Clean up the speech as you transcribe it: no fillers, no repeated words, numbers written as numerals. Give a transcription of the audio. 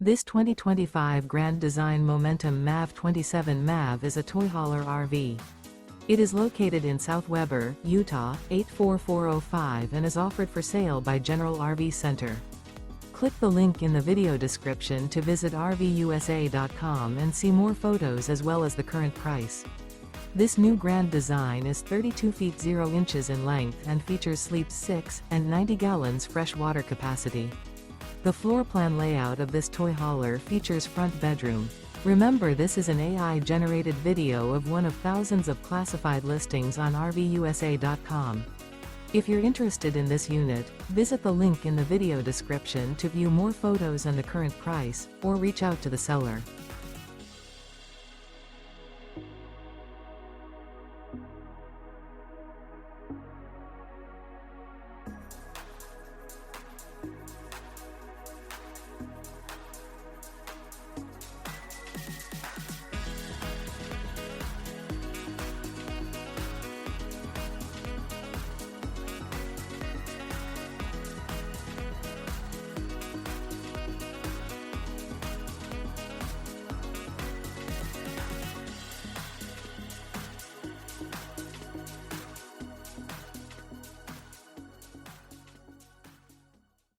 This 2025 Grand Design Momentum MAV 27 MAV is a toy hauler RV. It is located in South Weber, Utah, 84405 and is offered for sale by General RV Center. Click the link in the video description to visit RVUSA.com and see more photos as well as the current price. This new Grand Design is 32 feet 0 inches in length and features sleeps 6 and 90 gallons fresh water capacity. The floor plan layout of this toy hauler features front bedroom. Remember, this is an AI-generated video of one of thousands of classified listings on RVUSA.com. If you're interested in this unit, visit the link in the video description to view more photos and the current price, or reach out to the seller.